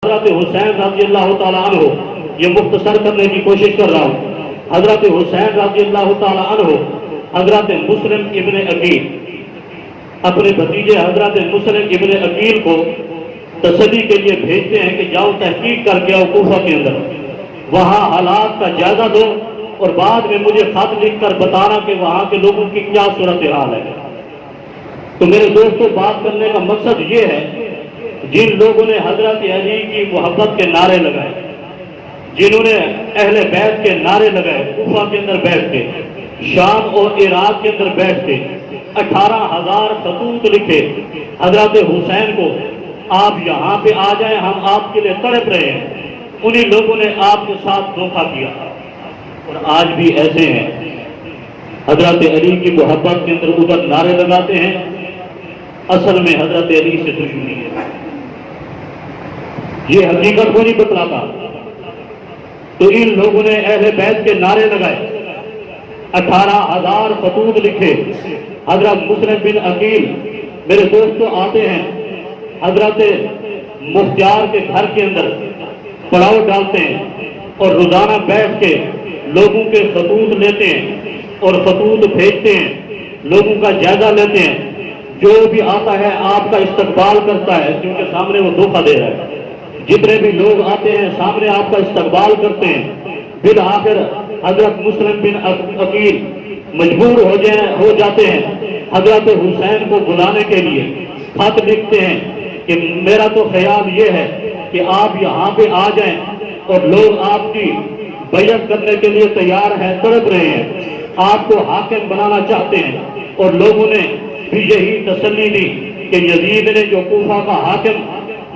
حضرت حسین رضی اللہ تعالیٰ عنہ، یہ مختصر کرنے کی کوشش کر رہا ہوں، حضرت حسین رضی اللہ تعالیٰ عنہ حضرت مسلم ابن عقیل اپنے بھتیجے حضرت مسلم ابن عقیل کو تسلی کے لیے بھیجتے ہیں کہ جاؤ تحقیق کر کے آؤ کوفہ کے اندر، وہاں حالات کا جائزہ دو اور بعد میں مجھے خط لکھ کر بتانا کہ وہاں کے لوگوں کی کیا صورتحال ہے۔ تو میرے دوستوں، بات کرنے کا مقصد یہ ہے، جن لوگوں نے حضرت علی کی محبت کے نعرے لگائے، جنہوں نے اہل بیت کے نعرے لگائے، کوفہ کے اندر بیٹھ کے، شام اور عراق کے اندر بیٹھ کے 18,000 خطوط لکھے حضرت حسین کو، آپ یہاں پہ آ جائیں، ہم آپ کے لیے تڑپ رہے ہیں، انہی لوگوں نے آپ کے ساتھ دھوکہ کیا۔ اور آج بھی ایسے ہیں، حضرت علی کی محبت کے اندر ادھر نعرے لگاتے ہیں، اصل میں حضرت علی سے دشمنی ہے، یہ حقیقت کو نہیں بتلاتا۔ تو ان لوگوں نے اہل بیت کے نعرے لگائے، 18,000 خطوط لکھے، حضرت مسلم بن عقیل میرے دوستوں آتے ہیں، حضرت مختار کے گھر کے اندر پڑاؤ ڈالتے ہیں اور روزانہ بیٹھ کے لوگوں کے خطوط لیتے ہیں اور خطوط بھیجتے ہیں، لوگوں کا جائزہ لیتے ہیں، جو بھی آتا ہے آپ کا استقبال کرتا ہے، کیونکہ سامنے وہ دھوکہ دے رہا ہے، جتنے بھی لوگ آتے ہیں سامنے آپ کا استقبال کرتے ہیں۔ بالآخر حضرت مسلم بن عقیل مجبور ہو جاتے ہیں حضرت حسین کو بلانے کے لیے، خط لکھتے ہیں کہ میرا تو خیال یہ ہے کہ آپ یہاں پہ آ جائیں، اور لوگ آپ کی بیعت کرنے کے لیے تیار ہیں، تڑپ رہے ہیں، آپ کو حاکم بنانا چاہتے ہیں۔ اور لوگوں نے بھی یہی تسلی دی کہ یزید نے جو کوفہ کا حاکم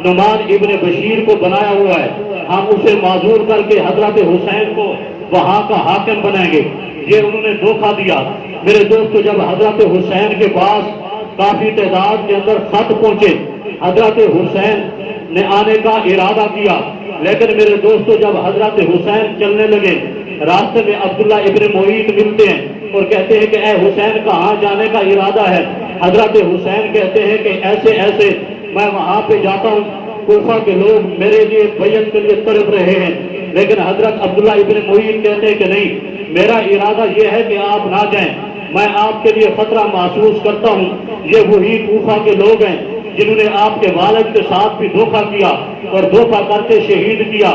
نعمان ابن بشیر کو بنایا ہوا ہے، ہم اسے معذور کر کے حضرت حسین کو وہاں کا حاکم بنائیں گے۔ یہ انہوں نے دھوکہ دیا۔ میرے دوستو، جب حضرت حسین کے پاس کافی تعداد کے اندر خط پہنچے، حضرت حسین نے آنے کا ارادہ کیا، لیکن میرے دوستو جب حضرت حسین چلنے لگے، راستے میں عبداللہ ابن معیط ملتے ہیں اور کہتے ہیں کہ اے حسین کہاں جانے کا ارادہ ہے؟ حضرت حسین کہتے ہیں کہ ایسے ایسے میں وہاں پہ جاتا ہوں، کوفہ کے لوگ میرے لیے بیعت کے لیے تڑپ رہے ہیں۔ لیکن حضرت عبداللہ ابن معیط کہتے ہیں کہ نہیں، میرا ارادہ یہ ہے کہ آپ نہ جائیں، میں آپ کے لیے خطرہ محسوس کرتا ہوں۔ یہ وہی کوفہ کے لوگ ہیں جنہوں نے آپ کے والد کے ساتھ بھی دھوکہ کیا اور دھوکہ کر کے شہید کیا۔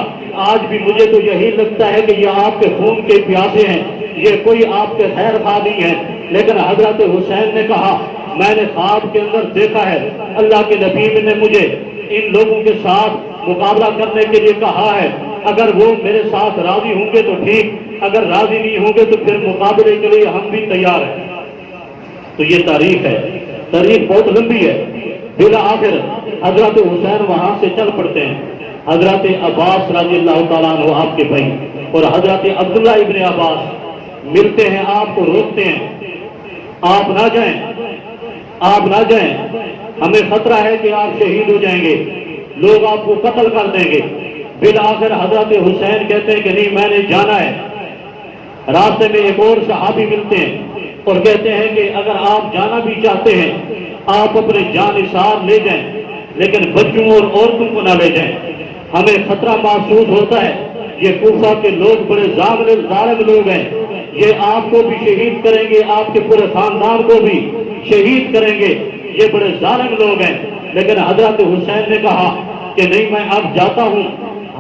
آج بھی مجھے تو یہی لگتا ہے کہ یہ آپ کے خون کے پیاسے ہیں، یہ کوئی آپ کے خیر خواہ نہیں ہے۔ لیکن حضرت حسین نے کہا، میں نے خواب کے اندر دیکھا ہے، اللہ کے نبی نے مجھے ان لوگوں کے ساتھ مقابلہ کرنے کے لیے کہا ہے، اگر وہ میرے ساتھ راضی ہوں گے تو ٹھیک، اگر راضی نہیں ہوں گے تو پھر مقابلے کے لیے ہم بھی تیار ہیں۔ تو یہ تاریخ ہے، تاریخ بہت لمبی ہے۔ بالآخر حضرت حسین وہاں سے چل پڑتے ہیں، حضرت عباس رضی اللہ تعالیٰ عنہ آپ کے بھائی اور حضرت عبداللہ ابن عباس ملتے ہیں، آپ کو روکتے ہیں، آپ نہ جائیں، آپ نہ جائیں، ہمیں خطرہ ہے کہ آپ شہید ہو جائیں گے، لوگ آپ کو قتل کر دیں گے۔ بالآخر حضرت حسین کہتے ہیں کہ نہیں، میں نے جانا ہے۔ راستے میں ایک اور صحابی ملتے ہیں اور کہتے ہیں کہ اگر آپ جانا بھی چاہتے ہیں آپ اپنے جان نثار لے جائیں، لیکن بچوں اور عورتوں کو نہ لے جائیں، ہمیں خطرہ محسوس ہوتا ہے، یہ کوفہ کے لوگ بڑے ظالم لوگ ہیں، یہ آپ کو بھی شہید کریں گے، آپ کے پورے خاندان کو بھی شہید کریں گے، یہ بڑے ظالم لوگ ہیں۔ لیکن حضرت حسین نے کہا کہ نہیں، میں اب جاتا ہوں۔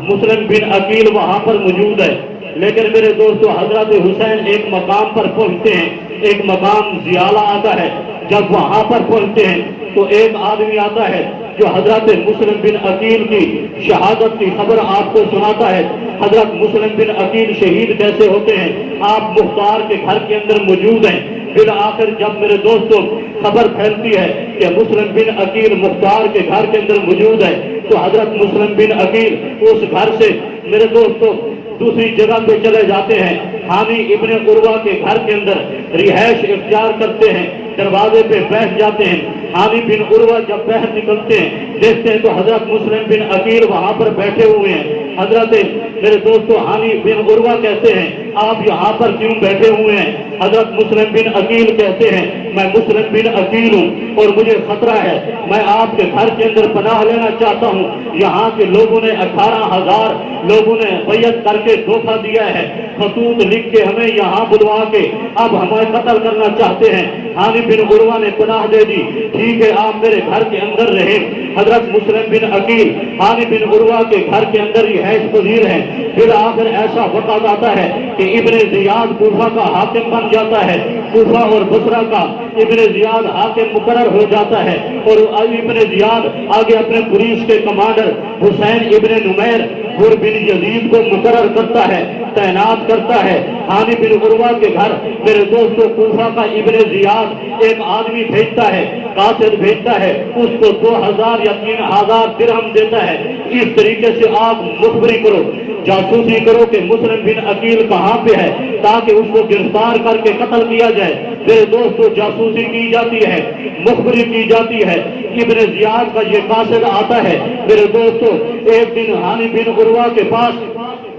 مسلم بن عقیل وہاں پر موجود ہے، لیکن میرے دوستو حضرت حسین ایک مقام پر پہنچتے ہیں، ایک مقام زیالہ آتا ہے۔ جب وہاں پر پہنچتے ہیں تو ایک آدمی آتا ہے جو حضرت مسلم بن عقیل کی شہادت کی خبر آپ کو سناتا ہے۔ حضرت مسلم بن عقیل شہید کیسے ہوتے ہیں، آپ مختار کے گھر کے اندر موجود ہیں۔ بالآخر جب میرے دوستوں خبر پھیلتی ہے کہ مسلم بن عقیل مختار کے گھر کے اندر موجود ہے، تو حضرت مسلم بن عقیل اس گھر سے میرے دوستوں دوسری جگہ پہ چلے جاتے ہیں، حانی ابن عروہ کے گھر کے اندر رہائش اختیار کرتے ہیں، دروازے پہ بیٹھ جاتے ہیں۔ حانی بن عروہ جب باہر نکلتے ہیں دیکھتے ہیں تو حضرت مسلم بن عقیل وہاں پر بیٹھے ہوئے ہیں۔ حضرت میرے دوستو حانی بن عروہ کہتے ہیں آپ یہاں پر کیوں بیٹھے ہوئے ہیں؟ حضرت مسلم بن عقیل کہتے ہیں میں مسلم بن عقیل ہوں اور مجھے خطرہ ہے، میں آپ کے گھر کے اندر پناہ لینا چاہتا ہوں۔ یہاں کے لوگوں نے 18,000 لوگوں نے بیعت کر کے دھوکہ دیا ہے، خطوط لکھ کے ہمیں یہاں بلوا کے اب ہمیں قتل کرنا چاہتے ہیں۔ ہانی بن عروہ نے پناہ دے دی، ٹھیک ہے آپ میرے گھر کے اندر رہیں۔ حضرت مسلم بن عقیل ہانی بن عروہ کے گھر کے اندر ہی حیث پذیر ہیں۔ پھر آخر ایسا وقت آتا ہے کہ ابن زیاد کوفہ کا حاکم بن جاتا ہے، کوفہ اور بصرہ کا ابن زیاد حاکم مقرر ہو جاتا ہے، اور ابن زیاد آگے اپنے پولیس کے کمانڈر حسین ابن نمیر حر بن یزید کو مقرر کرتا ہے، تعینات کرتا ہے۔ ہانی بن عروہ کے گھر میرے دوستوں کوفہ کا ابن زیاد ایک آدمی بھیجتا ہے، قاصد بھیجتا ہے، اس کو 2,000 یا 3,000 درہم دیتا ہے، اس طریقے سے آپ مخبری کرو، جاسوسی کرو کہ مسلم بن عقیل کہاں پہ ہے تاکہ اس کو گرفتار کر کے قتل کیا جائے۔ میرے دوستو جاسوسی کی جاتی ہے، مخبری کی جاتی ہے، ابن زیاد کا یہ قاصد آتا ہے میرے دوستو ایک دن ہانی بن عروہ کے پاس،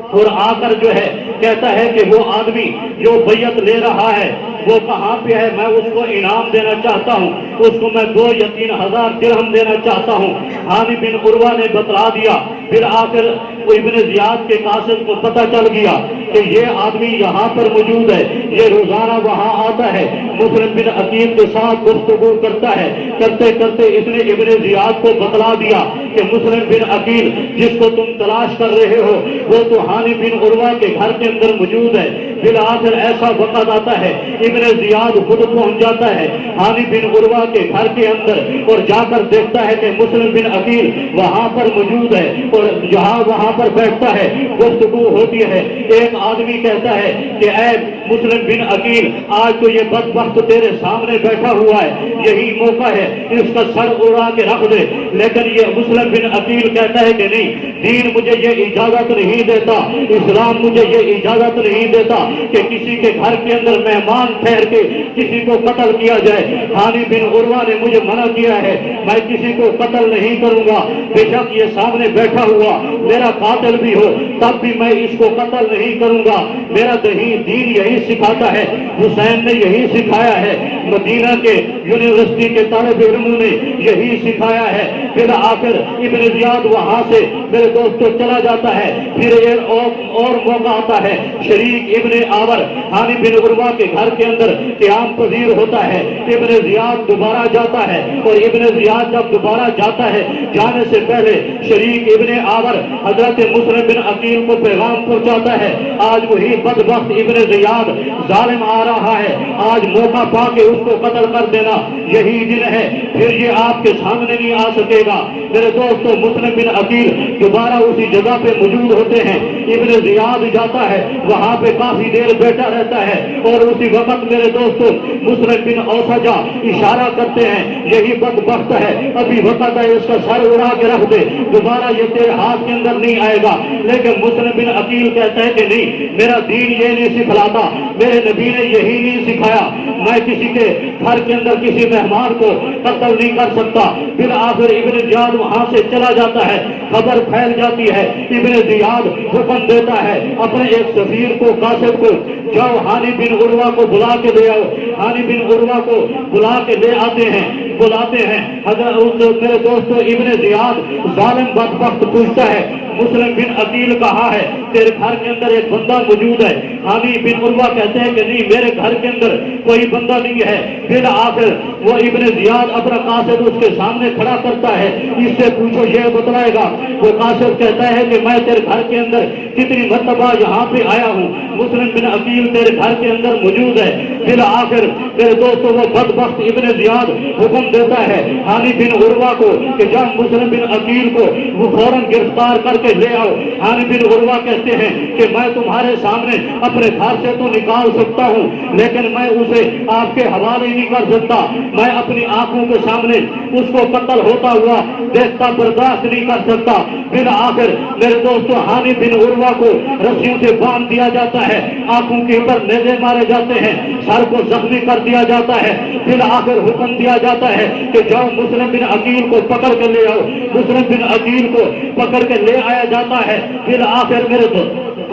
اور آ کر جو ہے کہتا ہے کہ وہ آدمی جو بیعت لے رہا ہے وہ کہاں پہ ہے، میں اس کو انعام دینا چاہتا ہوں، اس کو میں 2 یا 3,000 درہم دینا چاہتا ہوں۔ ہانی بن عروہ نے بتلا دیا، پھر آخر ابن زیاد کے قاصد کو پتہ چل گیا کہ یہ آدمی یہاں پر موجود ہے، یہ روزانہ وہاں آتا ہے، مسلم بن عقیل کے ساتھ گفتگو کرتا ہے، کرتے کرتے اس نے ابن زیاد کو بتلا دیا کہ مسلم بن عقیل جس کو تم تلاش کر رہے ہو وہ تو ہانی بن عروہ کے گھر کے اندر موجود ہے۔ پھر آخر ایسا وقت آتا ہے ابن زیاد خود پہنچ جاتا ہے ہانی بن عروہ کے گھر کے اندر اور جا کر دیکھتا ہے کہ مسلم بن عقیل وہاں پر موجود ہے، اور جہاں وہاں پر بیٹھتا ہے گفتگو ہوتی ہے۔ ایک آدمی کہتا ہے کہ اے مسلم بن عقیل آج تو یہ بدبخت تیرے سامنے بیٹھا ہوا ہے، یہی موقع ہے اس کا سر اڑا کے رکھ دے، لیکن یہ مسلم بن عقیل کہتا ہے کہ نہیں، دین مجھے یہ اجازت نہیں دیتا، اسلام مجھے یہ اجازت نہیں دیتا کہ کسی کے گھر کے اندر مہمان ٹھہر کے کسی کو قتل کیا جائے۔ ہانی بن عروہ نے مجھے منع کیا ہے، میں کسی کو قتل نہیں کروں گا، بے شک یہ سامنے بیٹھا ہوا میرا قاتل بھی ہو تب بھی میں اس کو قتل نہیں کروں گا، میرا دین یہی سکھاتا ہے، حسین نے یہی سکھایا ہے، مدینہ کے یونیورسٹی کے طالب علموں نے یہی سکھایا ہے۔ پھر آخر ابن زیاد وہاں سے میرے دوستوں چلا جاتا ہے۔ پھر ایک اور موقع آتا ہے، شریک ابن آور ہانی بن عروہ کے گھر کے اندر قیام پذیر ہوتا ہے، ابن زیاد دوبارہ جاتا ہے، اور ابن زیاد جب دوبارہ جاتا ہے جانے سے پہلے شریک ابن آور حضرت مسلم بن عقیل کو پیغام پہنچاتا ہے آج وہی بدبخت ابن زیاد ظالم آ رہا ہے، آج موقع پا کے اس کو قتل کر دینا، یہی دن ہے، پھر یہ آپ کے سامنے نہیں آ سکے گا۔ میرے دوستو مسلم بن عقیل دوبارہ اسی جگہ پہ موجود ہوتے ہیں، ابن زیاد جاتا ہے وہاں پہ کافی دیر بیٹھا رہتا ہے، اور اسی وقت میرے دوستو مسلم بن اوسجا اشارہ کرتے ہیں یہی بدبخت ہے، ابھی وقت ہے اس کا سر اڑا کے رکھ دے، دوبارہ یہ تیرے ہاتھ کے اندر نہیں آئے گا۔ لیکن مسلم بن عقیل کہتا ہے کہ نہیں، میرا دین یہ نہیں سکھلاتا، میرے نبی نے یہی نہیں سکھایا، میں کسی کے گھر کے اندر کسی مہمان کو قتل نہیں کر سکتا۔ پھر آخر ابن زیاد وہاں سے چلا جاتا ہے، خبر پھیل جاتی ہے، ابن زیاد حکم دیتا ہے اپنے ایک سفیر کو قاصد کو جاؤ ہانی بن عروہ کو بلا کے لے آؤ۔ ہانی بن عروہ کو بلا کے لے آتے ہیں، بلاتے ہیں حضرت میرے دوستو ابن زیاد ظالم بدبخت پوچھتا ہے مسلم بن عقیل کہاں ہے، تیرے گھر کے اندر ایک بندہ موجود ہے۔ ہانی بن عروہ کہتے ہیں کہ نہیں، میرے گھر کے اندر کوئی بندہ نہیں ہے۔ پھر آخر وہ ابن زیاد اپنا قاصد اس کے سامنے کھڑا کرتا ہے، اس سے پوچھو یہ بتلائے گا۔ وہ قاصد کہتا ہے کہ میں تیرے گھر کے اندر کتنی مرتبہ یہاں پہ آیا ہوں، مسلم بن عقیل تیرے گھر کے اندر موجود ہے۔ پھر آخر میرے دوستو وہ بدبخت ابن زیاد حکم دیتا ہے ہانی بن عروہ کو کہ جب مسلم بن عقیل کو وہ فوراً گرفتار کر کے لے آؤ۔ ہانی بن عروہ کہتے ہیں کہ میں تمہارے سامنے اپنے گھر سے تو نکال سکتا ہوں لیکن میں اسے آپ کے حوالے نہیں کر سکتا، میں اپنی آنکھوں کے سامنے اس کو قتل ہوتا ہوا دیکھتا برداشت نہیں کر سکتا۔ پھر آخر میرے دوستو ہانی بن عروہ کو رسیوں سے باندھ دیا جاتا ہے، آنکھوں کے اوپر نیزے مارے جاتے ہیں، سر کو زخمی کر دیا جاتا ہے۔ پھر آخر حکم دیا جاتا ہے کہ جاؤ مسلم بن عقیل کو پکڑ کے لے آؤ۔ مسلم بن عقیل کو پکڑ کے لے آیا جاتا ہے۔ پھر آخر میرے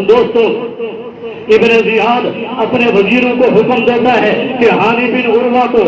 دوستو ابن زیاد اپنے وزیروں کو حکم دیتا ہے کہ ہانی بن عروہ کو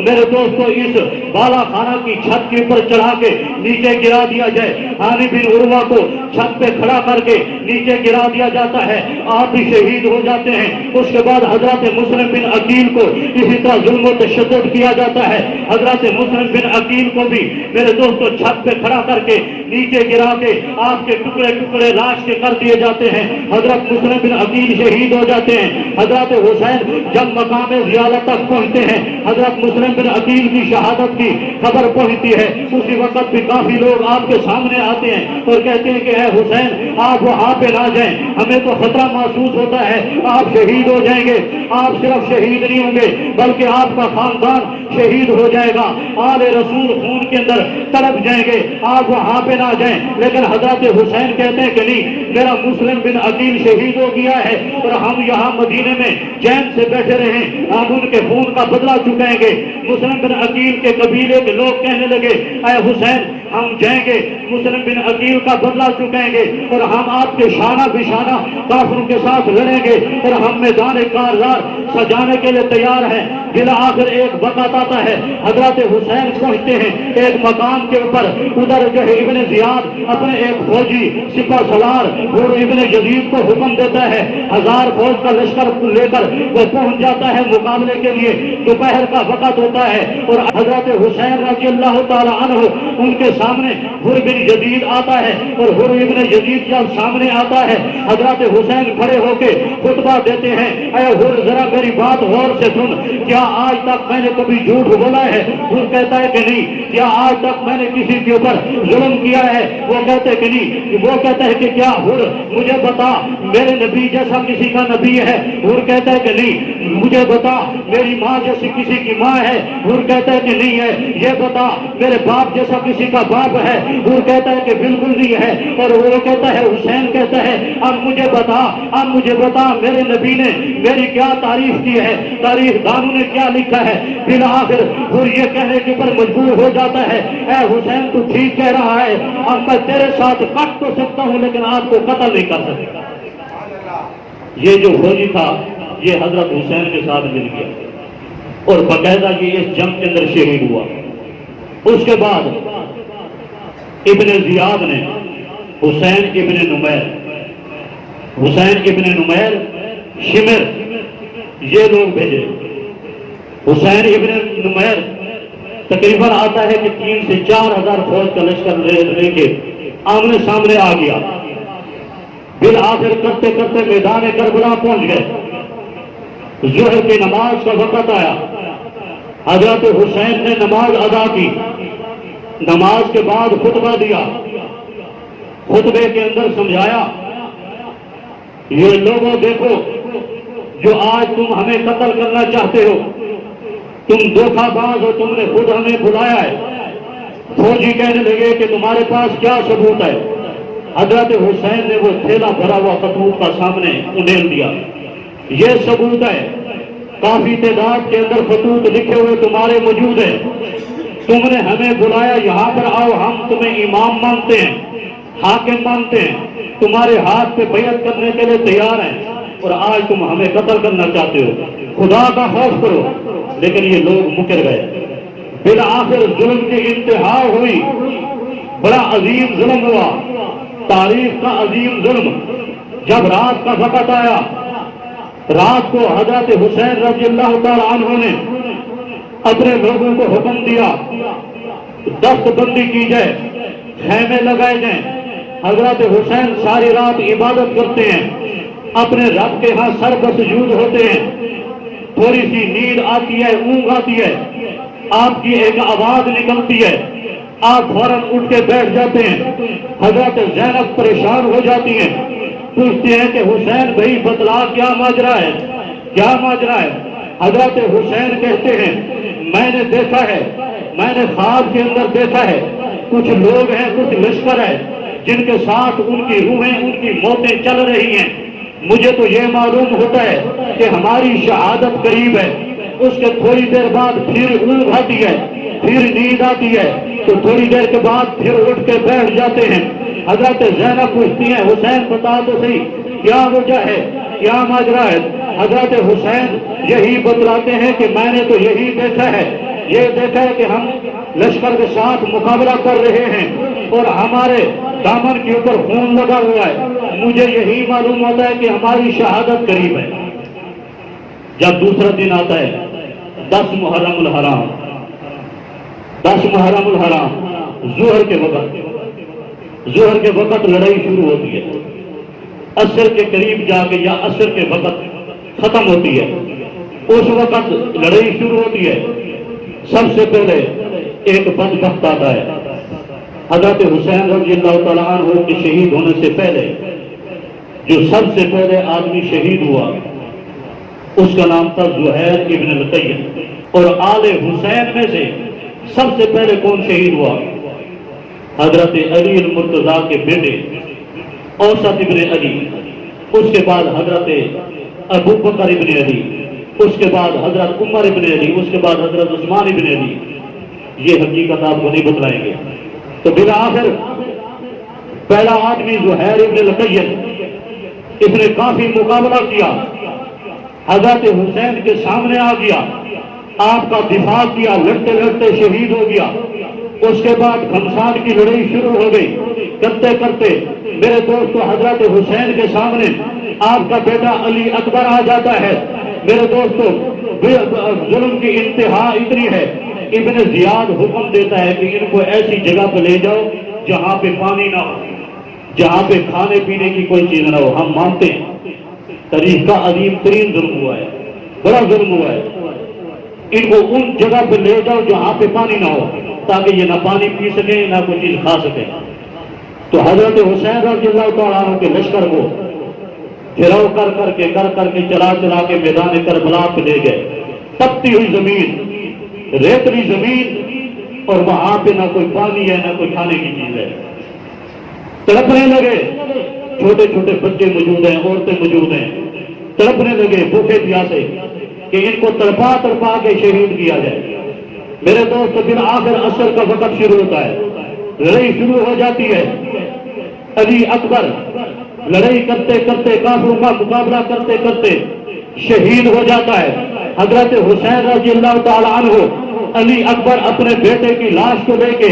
میرے دوستو اس بالا خانہ کی چھت کے اوپر چڑھا کے نیچے گرا دیا جائے۔ ہانی بن عروہ کو چھت پہ کھڑا کر کے نیچے گرا دیا جاتا ہے، آپ بھی شہید ہو جاتے ہیں۔ اس کے بعد حضرت مسلم بن عقیل کو اسی طرح ظلم و تشدد کیا جاتا ہے۔ حضرت مسلم بن عقیل کو بھی میرے دوستو چھت پہ کھڑا کر کے نیچے گرا کے آپ کے ٹکڑے ٹکڑے لاش کے کر دیے جاتے ہیں۔ حضرت مسلم بن عقیل شہید ہو جاتے ہیں۔ حضرت حسین جب مقام زیارت تک پہنچتے ہیں، حضرت مسلم بن عقیل کی شہادت کی خبر پہنچتی ہے، اسی وقت بھی کافی لوگ آپ کے سامنے آتے ہیں اور کہتے ہیں کہ اے حسین آپ وہاں پہ نہ جائیں، ہمیں تو خطرہ محسوس ہوتا ہے، آپ شہید ہو جائیں گے۔ آپ صرف شہید نہیں ہوں گے بلکہ آپ کا خاندان شہید ہو جائے گا، آل رسول خون کے اندر تڑپ جائیں گے، آپ وہاں پہ نہ جائیں۔ لیکن حضرت حسین کہتے ہیں کہ نہیں، میرا مسلم بن عقیل شہید ہو گیا ہے اور ہم یہاں مدینے میں چین سے بیٹھے رہیں، ہم ان کے خون کا بدلہ چکائیں گے۔ مسلم بن عقیل کے قبیلے کے لوگ کہنے لگے اے حسین ہم جائیں گے، مسلم بن عقیل کا بدلہ چکائیں گے اور ہم آپ کے شانہ بشانہ کافروں کے ساتھ لڑیں گے اور ہم میدان کارزار سجانے کے لیے تیار ہیں۔ بالآخر ایک وقت آتا ہے، حضرت حسین پہنچتے ہیں ایک مقام کے اوپر، ادھر جو ہے ابن زیاد اپنے ایک فوجی سپہ سالار اور ابن یزید کو حکم دیتا ہے، 1000 فوج کا لشکر لے کر وہ پہنچ جاتا ہے مقابلے کے لیے۔ دوپہر کا وقت ہوتا ہے اور حضرت حسین رضی اللہ تعالی عنہ ان کے سامنے حر بن یزید آتا ہے اور حر ابن یزید جب سامنے آتا ہے، حضرت حسین کھڑے ہو کے خطبہ دیتے ہیں، اے حر ذرا میری بات غور سے سن، کیا آج تک میں نے کبھی جھوٹ بولا ہے؟ حر کہتا ہے کہ نہیں۔ کیا آج تک میں نے کسی کے اوپر ظلم کیا ہے؟ وہ کہتے ہیں کہ نہیں۔ وہ کہتا ہے کہ کیا حر مجھے بتا میرے نبی جیسا کسی کا نبی ہے؟ حر کہتا ہے کہ نہیں۔ مجھے بتا میری ماں جیسی کسی کی ماں ہے؟ حر کہتا ہے کہ نہیں ہے۔ یہ بتا میرے باپ جیسا کسی کا باپ ہے؟ حر کہتا ہے کہ بالکل نہیں ہے۔ اور وہ کہتا ہے، حسین کہتا ہے اب مجھے بتا میرے نبی نے میری کیا تعریف کی ہے، تاریخ دانوں نے کیا لکھا ہے؟ بالآخر حر یہ کہنے کے اوپر مجبور ہو جاتا ہے، اے حسین تو ٹھیک کہہ رہا ہے، اب میں تیرے ساتھ کٹ تو سکتا ہوں لیکن آپ کو قتل نہیں کر سکتا۔ یہ جو فوجی تھا یہ حضرت حسین کے ساتھ مل گیا اور باقاعدہ یہ اس جنگ کے اندر شہید ہوا۔ اس کے بعد ابن زیاد نے حسین ابن نمیر شمر یہ لوگ بھیجے۔ حسین ابن نمیر تقریباً آتا ہے کہ 3 سے 4000 فوج کا لشکر لے کے آمنے سامنے آ گیا۔ بالآخر کرتے کرتے میدان کربلا پہنچ گئے۔ ظہر کی نماز کا وقت آیا، حضرت حسین نے نماز ادا کی، نماز کے بعد خطبہ دیا، خطبے کے اندر سمجھایا یہ لوگوں دیکھو جو آج تم ہمیں قتل کرنا چاہتے ہو تم دھوکہ باز ہو، تم نے خود ہمیں بلایا ہے۔ فوجی کہنے لگے کہ تمہارے پاس کیا ثبوت ہے؟ حضرت حسین نے وہ تھیلا بھرا ہوا خطوط کا سامنے انڈیل دیا، یہ ثبوت ہے، کافی تعداد کے اندر خطوط لکھے ہوئے تمہارے موجود ہیں، تم نے ہمیں بلایا یہاں پر آؤ، ہم تمہیں امام مانتے ہیں، حاکم مانتے ہیں، تمہارے ہاتھ پہ بیعت کرنے کے لیے تیار ہیں اور آج تم ہمیں قتل کرنا چاہتے ہو، خدا کا خوف کرو۔ لیکن یہ لوگ مکر گئے۔ بالآخر ظلم کی انتہا ہوئی، بڑا عظیم ظلم ہوا، تاریخ کا عظیم ظلم۔ جب رات کا وقت آیا، رات کو حضرت حسین رضی اللہ تعالی عنہ نے اپنے لوگوں کو حکم دیا دست بندی کی جائے، خیمے لگائے جائیں۔ حضرت حسین ساری رات عبادت کرتے ہیں، اپنے رب کے ہاں سر بسجود ہوتے ہیں، تھوڑی سی نیند آتی ہے، اونگ آتی ہے، آپ کی ایک آواز نکلتی ہے، آپ فوراً اٹھ کے بیٹھ جاتے ہیں۔ حضرت زینب پریشان ہو جاتی ہیں، پوچھتے ہیں کہ حسین بھائی بتلا کیا ماجرا ہے، کیا ماجرا ہے؟ حضرت حسین کہتے ہیں میں نے دیکھا ہے، میں نے خواب کے اندر دیکھا ہے، کچھ لوگ ہیں، کچھ لشکر ہے جن کے ساتھ ان کی روحیں، ان کی موتیں چل رہی ہیں، مجھے تو یہ معلوم ہوتا ہے کہ ہماری شہادت قریب ہے۔ اس کے تھوڑی دیر بعد پھر اونگ آتی ہے، پھر نیند آتی ہے، تو تھوڑی دیر کے بعد پھر اٹھ کے بیٹھ جاتے ہیں۔ حضرت زینب پوچھتی ہیں حسین بتا تو صحیح کیا وجہ ہے؟ کیا ماجرا ہے؟ حضرت حسین یہی بتلاتے ہیں کہ میں نے تو یہی دیکھا ہے، یہ دیکھا ہے کہ ہم لشکر کے ساتھ مقابلہ کر رہے ہیں اور ہمارے دامن کے اوپر خون لگا ہوا ہے، مجھے یہی معلوم ہوتا ہے کہ ہماری شہادت قریب ہے۔ جب دوسرا دن آتا ہے 10 محرم الحرام، 10 محرم الحرام، ظہر کے وقت لڑائی شروع ہوتی ہے، عصر کے قریب جا کے یا عصر کے وقت ختم ہوتی ہے، اس وقت لڑائی شروع ہوتی ہے۔ سب سے پہلے ایک بدبخت آتا ہے، حضرت حسین رضی اللہ تعالیٰ عنہ کے شہید ہونے سے پہلے جو سب سے پہلے آدمی شہید ہوا اس کا نام تھا زہیر ابن القیم، اور آل حسین میں سے سب سے پہلے کون شہید ہوا؟ حضرت علی المرتضیٰ کے بیٹے اوسط ابن علی، اس کے بعد حضرت ابو بکر ابن علی، اس کے بعد حضرت عمر ابن علی، اس کے بعد حضرت عثمان ابن علی۔ یہ حقیقت آپ کو نہیں بتلائیں گے۔ تو بالآخر پہلا آدمی زہیر ابن القیم، اس نے کافی مقابلہ کیا، حضرت حسین کے سامنے آ گیا، آپ کا دفاع کیا، لڑتے لڑتے شہید ہو گیا۔ اس کے بعد گھمسان کی لڑائی شروع ہو گئی، کرتے کرتے میرے دوستو حضرت حسین کے سامنے آپ کا بیٹا علی اکبر آ جاتا ہے۔ میرے دوستو ظلم کی انتہا اتنی ہے، ابن زیاد حکم دیتا ہے کہ ان کو ایسی جگہ پہ لے جاؤ جہاں پہ پانی نہ ہو، جہاں پہ کھانے پینے کی کوئی چیز نہ ہو۔ ہم مانتے ہیں تاریخ کا عظیم ترین ظلم ہوا ہے، بڑا ظلم ہوا ہے، ان کو ان جگہ پہ لے جاؤ جہاں پہ پانی نہ ہو تاکہ یہ نہ پانی پی سکیں نہ کوئی چیز کھا سکیں۔ تو حضرت حسین رضی اللہ تعالیٰ عنہ کے لشکر کو گھراؤ کر کے چلا کے میدان کربلا پہ لے گئے۔ تپتی ہوئی زمین، ریتلی زمین، اور وہاں پہ نہ کوئی پانی ہے نہ کوئی کھانے کی چیز ہے۔ تڑپنے لگے، چھوٹے چھوٹے بچے موجود ہیں، عورتیں موجود ہیں، تڑپنے لگے بھوکے پیاسے کہ ان کو تڑپا کے شہید کیا جائے۔ میرے دوست بالآخر عصر کا وقت شروع ہوتا ہے، لڑائی شروع ہو جاتی ہے۔ علی اکبر لڑائی کرتے کرتے کافروں کا مقابلہ کرتے کرتے شہید ہو جاتا ہے۔ حضرت حسین رضی اللہ تعالی عنہ علی اکبر اپنے بیٹے کی لاش کو لے کے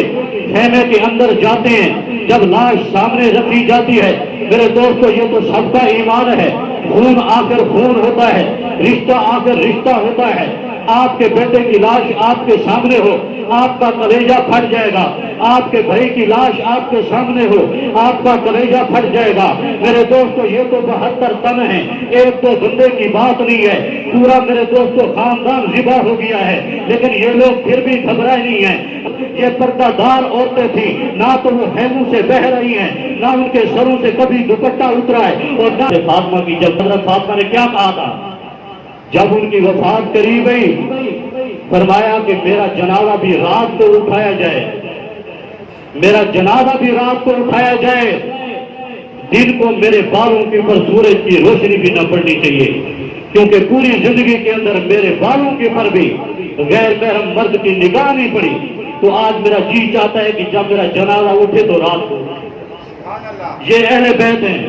خیمے کے اندر جاتے ہیں۔ جب لاش سامنے رکھی جاتی ہے میرے دوستو یہ تو سب کا ایمان ہے، خون آخر خون ہوتا ہے، رشتہ آخر رشتہ ہوتا ہے۔ آپ کے بیٹے کی لاش آپ کے سامنے ہو آپ کا کلیجہ پھٹ جائے گا، آپ کے بھائی کی لاش آپ کے سامنے ہو آپ کا کلیجہ پھٹ جائے گا۔ میرے دوستو یہ تو 72 تن ہیں، ایک دو بندے کی بات نہیں ہے، پورا میرے دوستو خاندان ذبح ہو گیا ہے، لیکن یہ لوگ پھر بھی گھبرائے نہیں ہیں۔ یہ پردہ دار عورتیں تھیں، نہ تو وہ خیموں سے بہہ رہی ہیں نہ ان کے سروں سے کبھی دوپٹہ اترا ہے، اور نہ فاطمہ کی جب حضرت فاطمہ نے کیا کہا تھا جب ان کی وفات قریب گئی، فرمایا کہ میرا جنازہ بھی رات کو اٹھایا جائے، میرا جنازہ بھی رات کو اٹھایا جائے، دن کو میرے بالوں کے اوپر سورج کی روشنی بھی نہ پڑنی چاہیے، کیونکہ پوری زندگی کے اندر میرے بالوں کے اوپر بھی غیر محرم مرد کی نگاہ نہیں پڑی، تو آج میرا جی چاہتا ہے کہ جب میرا جنازہ اٹھے تو رات کو۔ یہ اہل بیت ہیں،